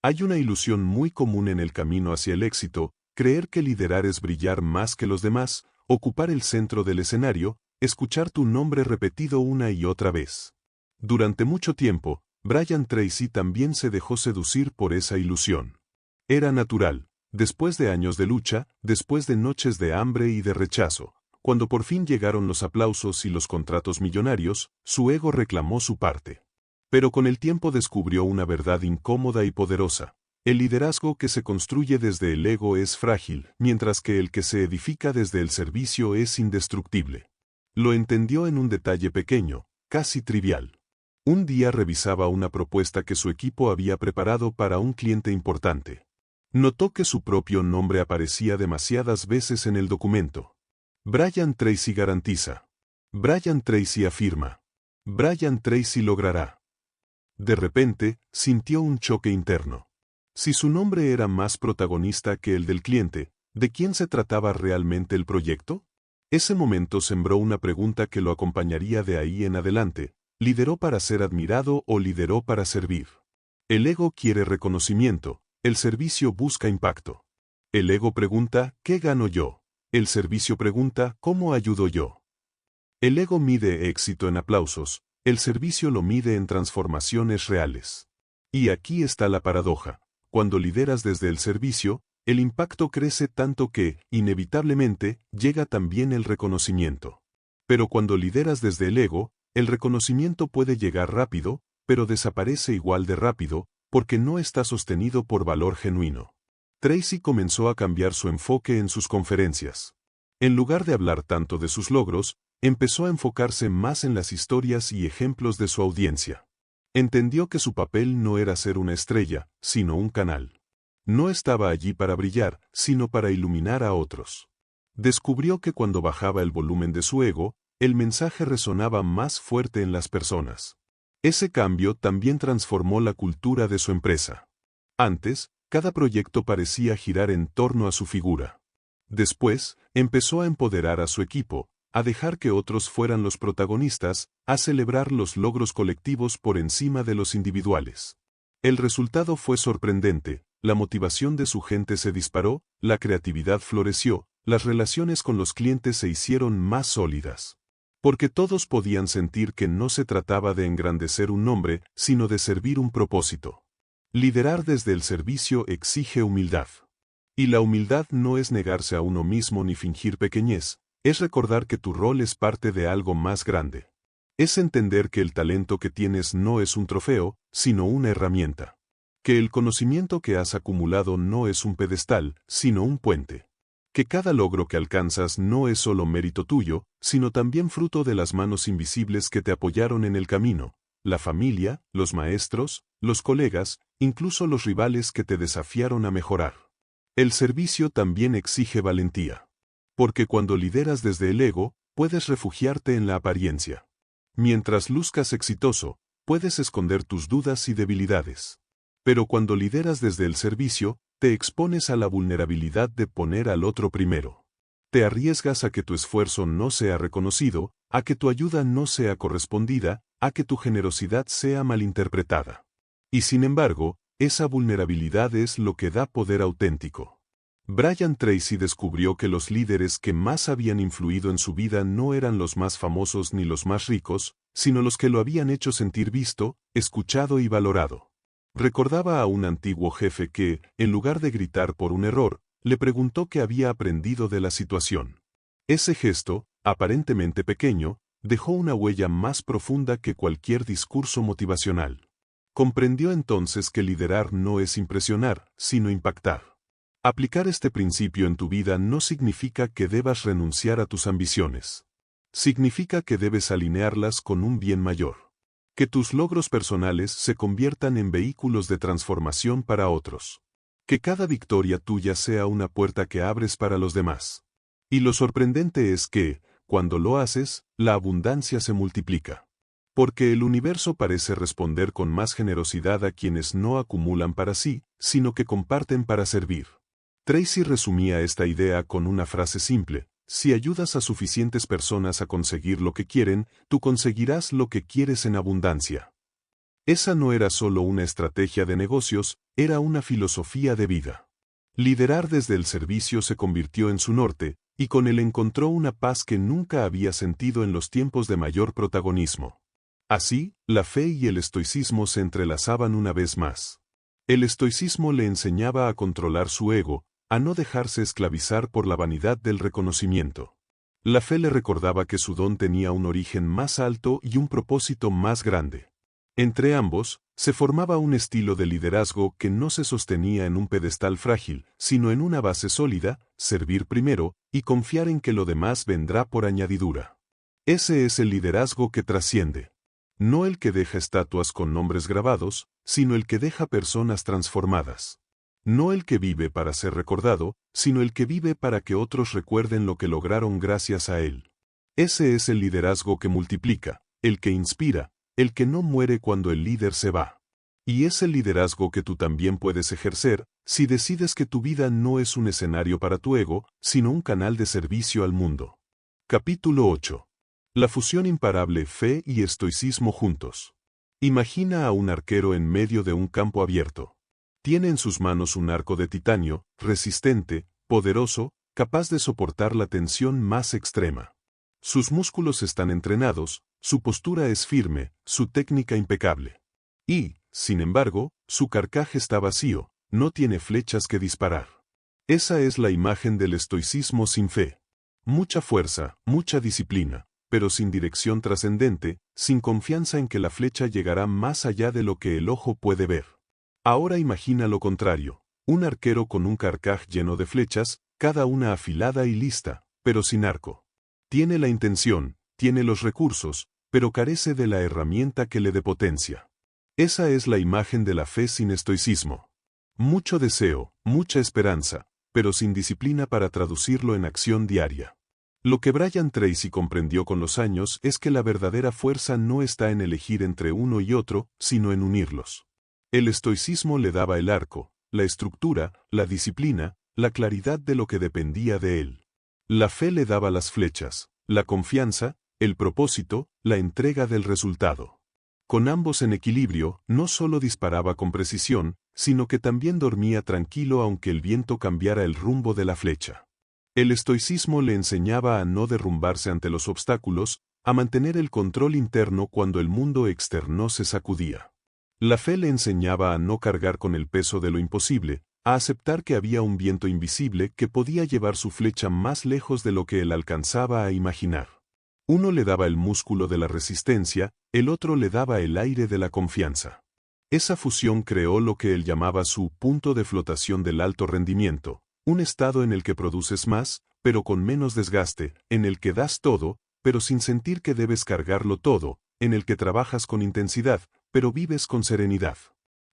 Hay una ilusión muy común en el camino hacia el éxito: creer que liderar es brillar más que los demás, ocupar el centro del escenario, escuchar tu nombre repetido una y otra vez. Durante mucho tiempo, Brian Tracy también se dejó seducir por esa ilusión. Era natural, después de años de lucha, después de noches de hambre y de rechazo, cuando por fin llegaron los aplausos y los contratos millonarios, su ego reclamó su parte. Pero con el tiempo descubrió una verdad incómoda y poderosa. El liderazgo que se construye desde el ego es frágil, mientras que el que se edifica desde el servicio es indestructible. Lo entendió en un detalle pequeño, casi trivial. Un día revisaba una propuesta que su equipo había preparado para un cliente importante. Notó que su propio nombre aparecía demasiadas veces en el documento. Brian Tracy garantiza. Brian Tracy afirma. Brian Tracy logrará. De repente, sintió un choque interno. Si su nombre era más protagonista que el del cliente, ¿de quién se trataba realmente el proyecto? Ese momento sembró una pregunta que lo acompañaría de ahí en adelante. ¿Lideró para ser admirado o lideró para servir? El ego quiere reconocimiento, el servicio busca impacto. El ego pregunta, ¿qué gano yo? El servicio pregunta, ¿cómo ayudo yo? El ego mide éxito en aplausos, el servicio lo mide en transformaciones reales. Y aquí está la paradoja. Cuando lideras desde el servicio, el impacto crece tanto que, inevitablemente, llega también el reconocimiento. Pero cuando lideras desde el ego, el reconocimiento puede llegar rápido, pero desaparece igual de rápido, porque no está sostenido por valor genuino. Tracy comenzó a cambiar su enfoque en sus conferencias. En lugar de hablar tanto de sus logros, empezó a enfocarse más en las historias y ejemplos de su audiencia. Entendió que su papel no era ser una estrella, sino un canal. No estaba allí para brillar, sino para iluminar a otros. Descubrió que cuando bajaba el volumen de su ego, el mensaje resonaba más fuerte en las personas. Ese cambio también transformó la cultura de su empresa. Antes, cada proyecto parecía girar en torno a su figura. Después, empezó a empoderar a su equipo, a dejar que otros fueran los protagonistas, a celebrar los logros colectivos por encima de los individuales. El resultado fue sorprendente, la motivación de su gente se disparó, la creatividad floreció, las relaciones con los clientes se hicieron más sólidas. Porque todos podían sentir que no se trataba de engrandecer un nombre, sino de servir un propósito. Liderar desde el servicio exige humildad. Y la humildad no es negarse a uno mismo ni fingir pequeñez, es recordar que tu rol es parte de algo más grande. Es entender que el talento que tienes no es un trofeo, sino una herramienta. Que el conocimiento que has acumulado no es un pedestal, sino un puente. Que cada logro que alcanzas no es solo mérito tuyo, sino también fruto de las manos invisibles que te apoyaron en el camino, la familia, los maestros, los colegas, incluso los rivales que te desafiaron a mejorar. El servicio también exige valentía. Porque cuando lideras desde el ego, puedes refugiarte en la apariencia. Mientras luzcas exitoso, puedes esconder tus dudas y debilidades. Pero cuando lideras desde el servicio, te expones a la vulnerabilidad de poner al otro primero. Te arriesgas a que tu esfuerzo no sea reconocido, a que tu ayuda no sea correspondida, a que tu generosidad sea malinterpretada. Y sin embargo, esa vulnerabilidad es lo que da poder auténtico. Brian Tracy descubrió que los líderes que más habían influido en su vida no eran los más famosos ni los más ricos, sino los que lo habían hecho sentir visto, escuchado y valorado. Recordaba a un antiguo jefe que, en lugar de gritar por un error, le preguntó qué había aprendido de la situación. Ese gesto, aparentemente pequeño, dejó una huella más profunda que cualquier discurso motivacional. Comprendió entonces que liderar no es impresionar, sino impactar. Aplicar este principio en tu vida no significa que debas renunciar a tus ambiciones. Significa que debes alinearlas con un bien mayor. Que tus logros personales se conviertan en vehículos de transformación para otros. Que cada victoria tuya sea una puerta que abres para los demás. Y lo sorprendente es que, cuando lo haces, la abundancia se multiplica. Porque el universo parece responder con más generosidad a quienes no acumulan para sí, sino que comparten para servir. Tracy resumía esta idea con una frase simple: si ayudas a suficientes personas a conseguir lo que quieren, tú conseguirás lo que quieres en abundancia. Esa no era solo una estrategia de negocios, era una filosofía de vida. Liderar desde el servicio se convirtió en su norte, y con él encontró una paz que nunca había sentido en los tiempos de mayor protagonismo. Así, la fe y el estoicismo se entrelazaban una vez más. El estoicismo le enseñaba a controlar su ego, a no dejarse esclavizar por la vanidad del reconocimiento. La fe le recordaba que su don tenía un origen más alto y un propósito más grande. Entre ambos, se formaba un estilo de liderazgo que no se sostenía en un pedestal frágil, sino en una base sólida, servir primero, y confiar en que lo demás vendrá por añadidura. Ese es el liderazgo que trasciende. No el que deja estatuas con nombres grabados, sino el que deja personas transformadas. No el que vive para ser recordado, sino el que vive para que otros recuerden lo que lograron gracias a él. Ese es el liderazgo que multiplica, el que inspira, el que no muere cuando el líder se va. Y es el liderazgo que tú también puedes ejercer, si decides que tu vida no es un escenario para tu ego, sino un canal de servicio al mundo. Capítulo 8. La fusión imparable fe y estoicismo juntos. Imagina a un arquero en medio de un campo abierto. Tiene en sus manos un arco de titanio, resistente, poderoso, capaz de soportar la tensión más extrema. Sus músculos están entrenados, su postura es firme, su técnica impecable. Y, sin embargo, su carcaj está vacío, no tiene flechas que disparar. Esa es la imagen del estoicismo sin fe. Mucha fuerza, mucha disciplina, pero sin dirección trascendente, sin confianza en que la flecha llegará más allá de lo que el ojo puede ver. Ahora imagina lo contrario, un arquero con un carcaj lleno de flechas, cada una afilada y lista, pero sin arco. Tiene la intención, tiene los recursos, pero carece de la herramienta que le dé potencia. Esa es la imagen de la fe sin estoicismo. Mucho deseo, mucha esperanza, pero sin disciplina para traducirlo en acción diaria. Lo que Brian Tracy comprendió con los años es que la verdadera fuerza no está en elegir entre uno y otro, sino en unirlos. El estoicismo le daba el arco, la estructura, la disciplina, la claridad de lo que dependía de él. La fe le daba las flechas, la confianza, el propósito, la entrega del resultado. Con ambos en equilibrio, no solo disparaba con precisión, sino que también dormía tranquilo aunque el viento cambiara el rumbo de la flecha. El estoicismo le enseñaba a no derrumbarse ante los obstáculos, a mantener el control interno cuando el mundo externo se sacudía. La fe le enseñaba a no cargar con el peso de lo imposible, a aceptar que había un viento invisible que podía llevar su flecha más lejos de lo que él alcanzaba a imaginar. Uno le daba el músculo de la resistencia, el otro le daba el aire de la confianza. Esa fusión creó lo que él llamaba su punto de flotación del alto rendimiento, un estado en el que produces más, pero con menos desgaste, en el que das todo, pero sin sentir que debes cargarlo todo, en el que trabajas con intensidad, pero vives con serenidad.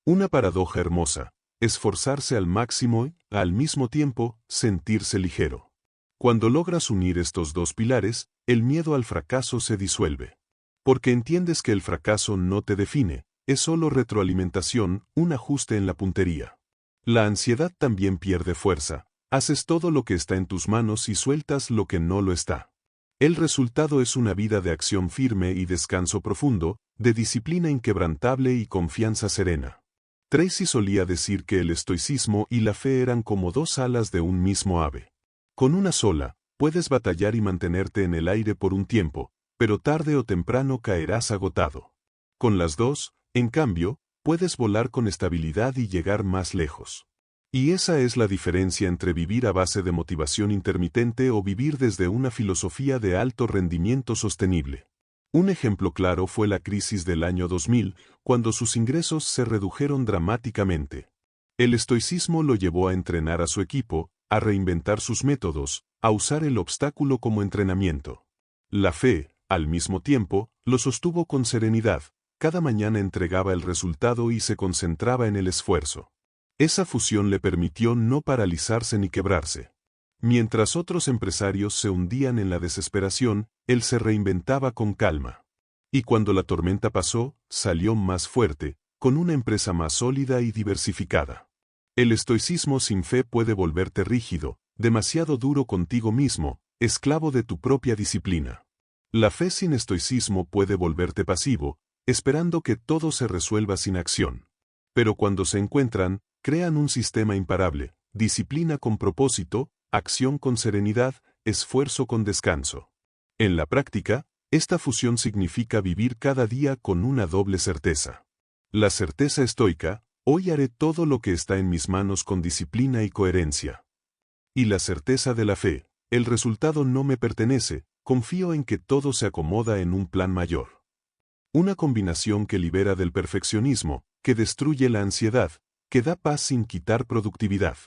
Una paradoja hermosa, esforzarse al máximo y, al mismo tiempo, sentirse ligero. Cuando logras unir estos dos pilares, el miedo al fracaso se disuelve. Porque entiendes que el fracaso no te define, es solo retroalimentación, un ajuste en la puntería. La ansiedad también pierde fuerza, haces todo lo que está en tus manos y sueltas lo que no lo está. El resultado es una vida de acción firme y descanso profundo, de disciplina inquebrantable y confianza serena. Tracy solía decir que el estoicismo y la fe eran como dos alas de un mismo ave. Con una sola, puedes batallar y mantenerte en el aire por un tiempo, pero tarde o temprano caerás agotado. Con las dos, en cambio, puedes volar con estabilidad y llegar más lejos. Y esa es la diferencia entre vivir a base de motivación intermitente o vivir desde una filosofía de alto rendimiento sostenible. Un ejemplo claro fue la crisis del año 2000, cuando sus ingresos se redujeron dramáticamente. El estoicismo lo llevó a entrenar a su equipo, a reinventar sus métodos, a usar el obstáculo como entrenamiento. La fe, al mismo tiempo, lo sostuvo con serenidad, cada mañana entregaba el resultado y se concentraba en el esfuerzo. Esa fusión le permitió no paralizarse ni quebrarse. Mientras otros empresarios se hundían en la desesperación, él se reinventaba con calma. Y cuando la tormenta pasó, salió más fuerte, con una empresa más sólida y diversificada. El estoicismo sin fe puede volverte rígido, demasiado duro contigo mismo, esclavo de tu propia disciplina. La fe sin estoicismo puede volverte pasivo, esperando que todo se resuelva sin acción. Pero cuando se encuentran, crean un sistema imparable, disciplina con propósito, acción con serenidad, esfuerzo con descanso. En la práctica, Esta fusión significa vivir cada día con una doble certeza. La certeza estoica: hoy haré todo lo que está en mis manos con disciplina y coherencia. Y la certeza de la fe: el resultado no me pertenece, confío en que todo se acomoda en un plan mayor. Una combinación que libera del perfeccionismo, que destruye la ansiedad, que da paz sin quitar productividad.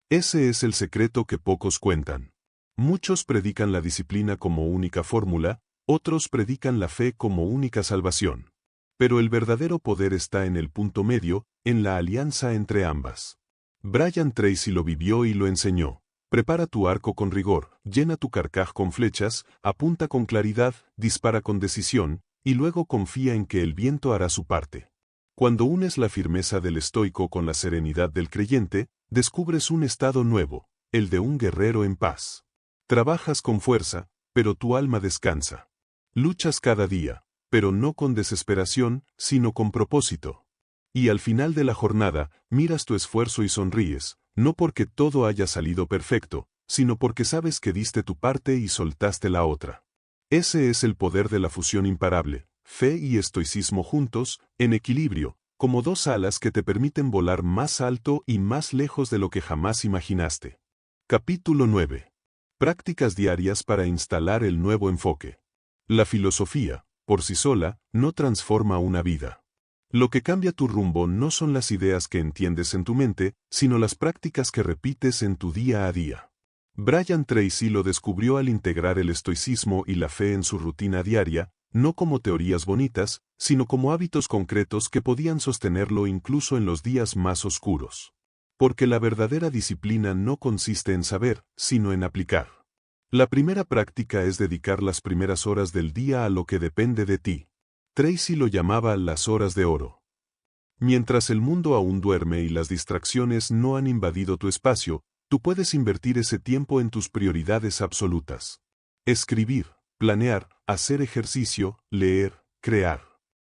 Ese es el secreto que pocos cuentan. Muchos predican la disciplina como única fórmula, otros predican la fe como única salvación. Pero el verdadero poder está en el punto medio, en la alianza entre ambas. Brian Tracy lo vivió y lo enseñó. Prepara tu arco con rigor, llena tu carcaj con flechas, apunta con claridad, dispara con decisión, y luego confía en que el viento hará su parte. Cuando unes la firmeza del estoico con la serenidad del creyente, descubres un estado nuevo, el de un guerrero en paz. Trabajas con fuerza, pero tu alma descansa. Luchas cada día, pero no con desesperación, sino con propósito. Y al final de la jornada, miras tu esfuerzo y sonríes, no porque todo haya salido perfecto, sino porque sabes que diste tu parte y soltaste la otra. Ese es el poder de la fusión imparable, fe y estoicismo juntos, en equilibrio, como dos alas que te permiten volar más alto y más lejos de lo que jamás imaginaste. Capítulo 9. Prácticas diarias para instalar el nuevo enfoque. La filosofía, por sí sola, no transforma una vida. Lo que cambia tu rumbo no son las ideas que entiendes en tu mente, sino las prácticas que repites en tu día a día. Brian Tracy lo descubrió al integrar el estoicismo y la fe en su rutina diaria, no como teorías bonitas, sino como hábitos concretos que podían sostenerlo incluso en los días más oscuros. Porque la verdadera disciplina no consiste en saber, sino en aplicar. La primera práctica es dedicar las primeras horas del día a lo que depende de ti. Tracy lo llamaba las horas de oro. Mientras el mundo aún duerme y las distracciones no han invadido tu espacio, tú puedes invertir ese tiempo en tus prioridades absolutas. Escribir, planear, hacer ejercicio, leer, crear.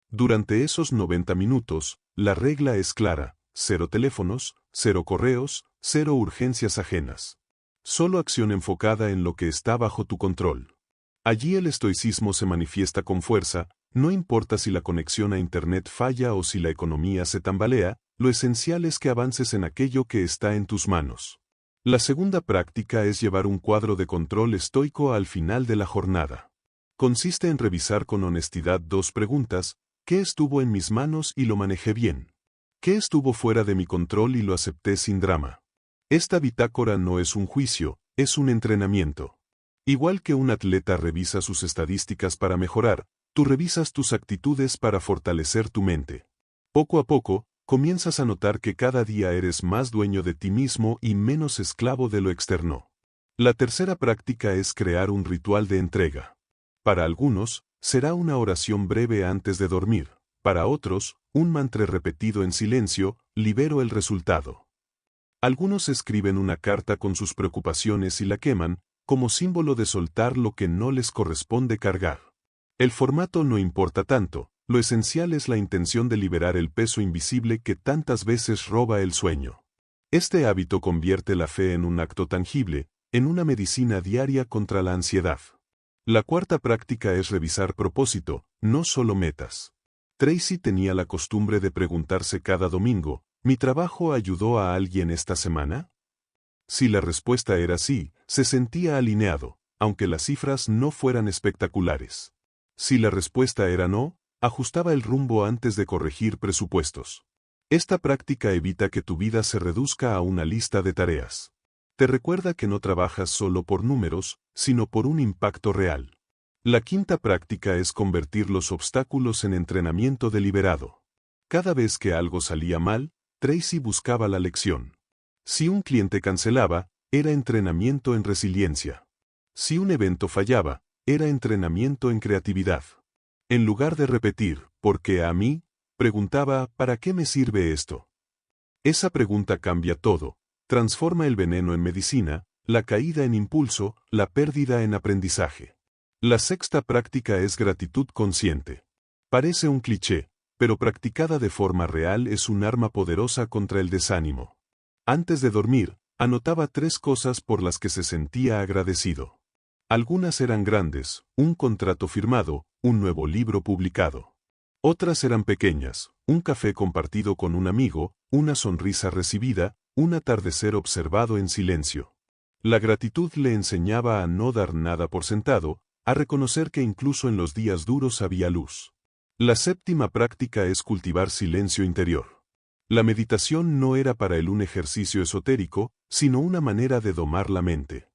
Durante esos 90 minutos, la regla es clara: 0 teléfonos, 0 correos, 0 urgencias ajenas. Solo acción enfocada en lo que está bajo tu control. Allí el estoicismo se manifiesta con fuerza, no importa si la conexión a Internet falla o si la economía se tambalea, lo esencial es que avances en aquello que está en tus manos. La segunda práctica es llevar un cuadro de control estoico al final de la jornada. Consiste en revisar con honestidad dos preguntas: ¿qué estuvo en mis manos y lo manejé bien? ¿Qué estuvo fuera de mi control y lo acepté sin drama? Esta bitácora no es un juicio, es un entrenamiento. Igual que un atleta revisa sus estadísticas para mejorar, tú revisas tus actitudes para fortalecer tu mente. Poco a poco, comienzas a notar que cada día eres más dueño de ti mismo y menos esclavo de lo externo. La tercera práctica es crear un ritual de entrega. Para algunos, será una oración breve antes de dormir. Para otros, un mantra repetido en silencio: libero el resultado. Algunos escriben una carta con sus preocupaciones y la queman, como símbolo de soltar lo que no les corresponde cargar. El formato no importa tanto, lo esencial es la intención de liberar el peso invisible que tantas veces roba el sueño. Este hábito convierte la fe en un acto tangible, en una medicina diaria contra la ansiedad. La cuarta práctica es revisar propósito, no solo metas. Tracy tenía la costumbre de preguntarse cada domingo: ¿mi trabajo ayudó a alguien esta semana? Si la respuesta era sí, se sentía alineado, aunque las cifras no fueran espectaculares. Si la respuesta era no, ajustaba el rumbo antes de corregir presupuestos. Esta práctica evita que tu vida se reduzca a una lista de tareas. Te recuerda que no trabajas solo por números, sino por un impacto real. La quinta práctica es convertir los obstáculos en entrenamiento deliberado. Cada vez que algo salía mal, Tracy buscaba la lección. Si un cliente cancelaba, era entrenamiento en resiliencia. Si un evento fallaba, era entrenamiento en creatividad. En lugar de repetir ¿por qué a mí?, preguntaba ¿para qué me sirve esto? Esa pregunta cambia todo, transforma el veneno en medicina, la caída en impulso, la pérdida en aprendizaje. La sexta práctica es gratitud consciente. Parece un cliché, pero practicada de forma real es un arma poderosa contra el desánimo. Antes de dormir, anotaba 3 cosas por las que se sentía agradecido. Algunas eran grandes, un contrato firmado, un nuevo libro publicado. Otras eran pequeñas, un café compartido con un amigo, una sonrisa recibida, un atardecer observado en silencio. La gratitud le enseñaba a no dar nada por sentado, a reconocer que incluso en los días duros había luz. La séptima práctica es cultivar silencio interior. La meditación no era para él un ejercicio esotérico, sino una manera de domar la mente.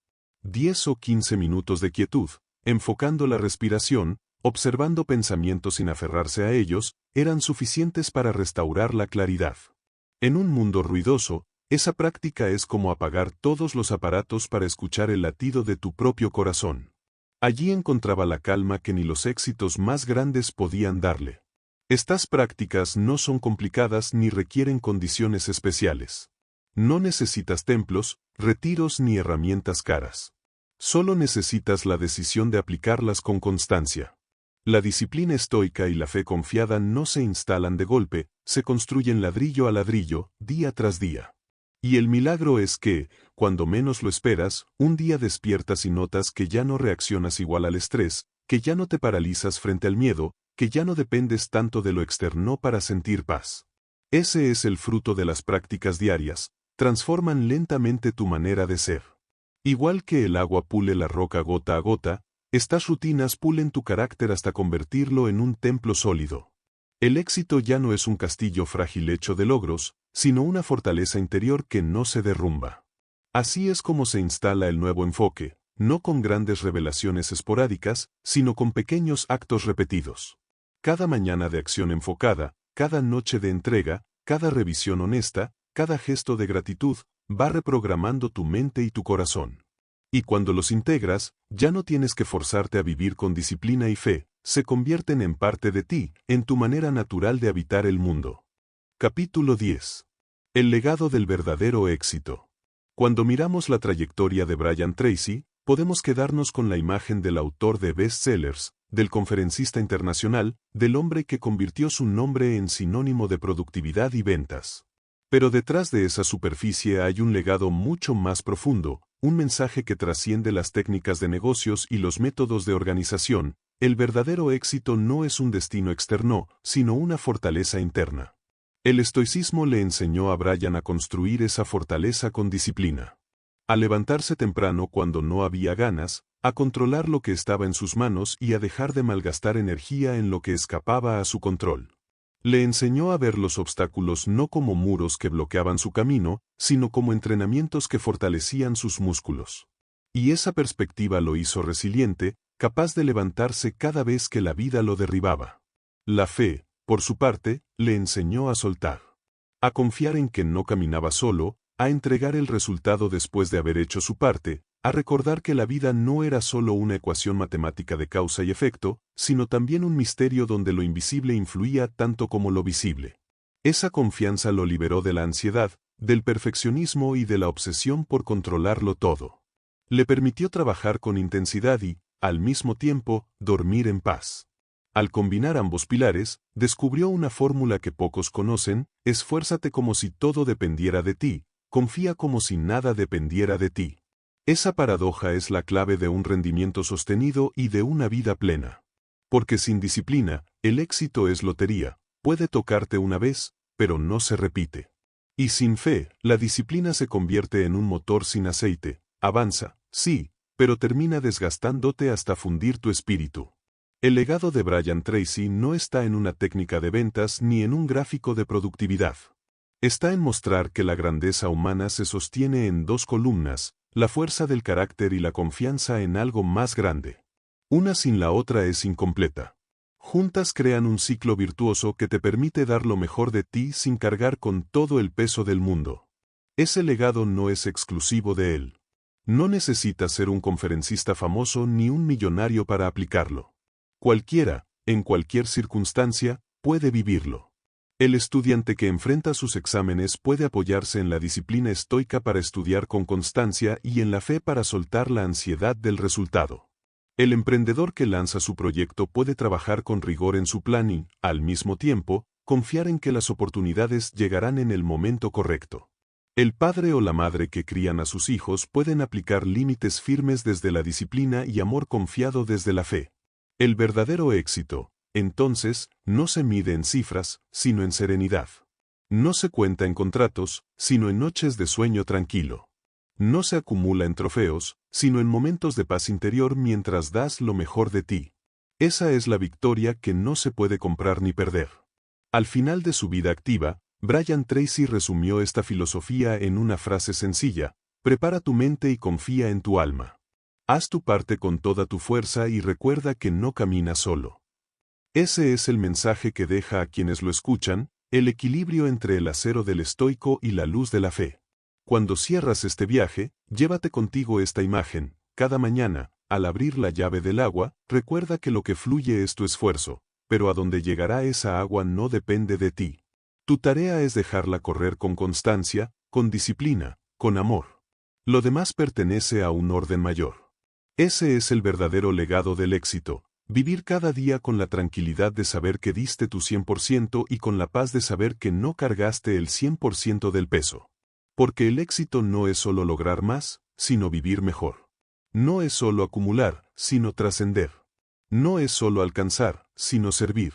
10 o 15 minutos de quietud, enfocando la respiración, observando pensamientos sin aferrarse a ellos, eran suficientes para restaurar la claridad. En un mundo ruidoso, esa práctica es como apagar todos los aparatos para escuchar el latido de tu propio corazón. Allí encontraba la calma que ni los éxitos más grandes podían darle. Estas prácticas no son complicadas ni requieren condiciones especiales. No necesitas templos, retiros ni herramientas caras. Solo necesitas la decisión de aplicarlas con constancia. La disciplina estoica y la fe confiada no se instalan de golpe, se construyen ladrillo a ladrillo, día tras día. Y el milagro es que, cuando menos lo esperas, un día despiertas y notas que ya no reaccionas igual al estrés, que ya no te paralizas frente al miedo, que ya no dependes tanto de lo externo para sentir paz. Ese es el fruto de las prácticas diarias, transforman lentamente tu manera de ser. Igual que el agua pule la roca gota a gota, estas rutinas pulen tu carácter hasta convertirlo en un templo sólido. El éxito ya no es un castillo frágil hecho de logros, sino una fortaleza interior que no se derrumba. Así es como se instala el nuevo enfoque, no con grandes revelaciones esporádicas, sino con pequeños actos repetidos. Cada mañana de acción enfocada, cada noche de entrega, cada revisión honesta, cada gesto de gratitud, va reprogramando tu mente y tu corazón. Y cuando los integras, ya no tienes que forzarte a vivir con disciplina y fe, se convierten en parte de ti, en tu manera natural de habitar el mundo. Capítulo 10. El legado del verdadero éxito. Cuando miramos la trayectoria de Brian Tracy, podemos quedarnos con la imagen del autor de bestsellers, del conferencista internacional, del hombre que convirtió su nombre en sinónimo de productividad y ventas. Pero detrás de esa superficie hay un legado mucho más profundo, un mensaje que trasciende las técnicas de negocios y los métodos de organización. El verdadero éxito no es un destino externo, sino una fortaleza interna. El estoicismo le enseñó a Brian a construir esa fortaleza con disciplina. A levantarse temprano cuando no había ganas, a controlar lo que estaba en sus manos y a dejar de malgastar energía en lo que escapaba a su control. Le enseñó a ver los obstáculos no como muros que bloqueaban su camino, sino como entrenamientos que fortalecían sus músculos. Y esa perspectiva lo hizo resiliente, capaz de levantarse cada vez que la vida lo derribaba. La fe, por su parte, le enseñó a soltar. A confiar en que no caminaba solo, a entregar el resultado después de haber hecho su parte, a recordar que la vida no era solo una ecuación matemática de causa y efecto, sino también un misterio donde lo invisible influía tanto como lo visible. Esa confianza lo liberó de la ansiedad, del perfeccionismo y de la obsesión por controlarlo todo. Le permitió trabajar con intensidad y, al mismo tiempo, dormir en paz. Al combinar ambos pilares, descubrió una fórmula que pocos conocen: esfuérzate como si todo dependiera de ti, confía como si nada dependiera de ti. Esa paradoja es la clave de un rendimiento sostenido y de una vida plena. Porque sin disciplina, el éxito es lotería, puede tocarte una vez, pero no se repite. Y sin fe, la disciplina se convierte en un motor sin aceite, avanza, sí, pero termina desgastándote hasta fundir tu espíritu. El legado de Brian Tracy no está en una técnica de ventas ni en un gráfico de productividad. Está en mostrar que la grandeza humana se sostiene en dos columnas: la fuerza del carácter y la confianza en algo más grande. Una sin la otra es incompleta. Juntas crean un ciclo virtuoso que te permite dar lo mejor de ti sin cargar con todo el peso del mundo. Ese legado no es exclusivo de él. No necesitas ser un conferencista famoso ni un millonario para aplicarlo. Cualquiera, en cualquier circunstancia, puede vivirlo. El estudiante que enfrenta sus exámenes puede apoyarse en la disciplina estoica para estudiar con constancia y en la fe para soltar la ansiedad del resultado. El emprendedor que lanza su proyecto puede trabajar con rigor en su plan y, al mismo tiempo, confiar en que las oportunidades llegarán en el momento correcto. El padre o la madre que crían a sus hijos pueden aplicar límites firmes desde la disciplina y amor confiado desde la fe. El verdadero éxito, entonces, no se mide en cifras, sino en serenidad. No se cuenta en contratos, sino en noches de sueño tranquilo. No se acumula en trofeos, sino en momentos de paz interior mientras das lo mejor de ti. Esa es la victoria que no se puede comprar ni perder. Al final de su vida activa, Brian Tracy resumió esta filosofía en una frase sencilla: prepara tu mente y confía en tu alma. Haz tu parte con toda tu fuerza y recuerda que no caminas solo. Ese es el mensaje que deja a quienes lo escuchan, el equilibrio entre el acero del estoico y la luz de la fe. Cuando cierras este viaje, llévate contigo esta imagen: cada mañana, al abrir la llave del agua, recuerda que lo que fluye es tu esfuerzo, pero a dónde llegará esa agua no depende de ti. Tu tarea es dejarla correr con constancia, con disciplina, con amor. Lo demás pertenece a un orden mayor. Ese es el verdadero legado del éxito: vivir cada día con la tranquilidad de saber que diste tu 100% y con la paz de saber que no cargaste el 100% del peso. Porque el éxito no es solo lograr más, sino vivir mejor. No es solo acumular, sino trascender. No es solo alcanzar, sino servir.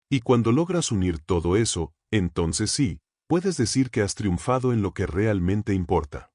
Y cuando logras unir todo eso, entonces sí, puedes decir que has triunfado en lo que realmente importa.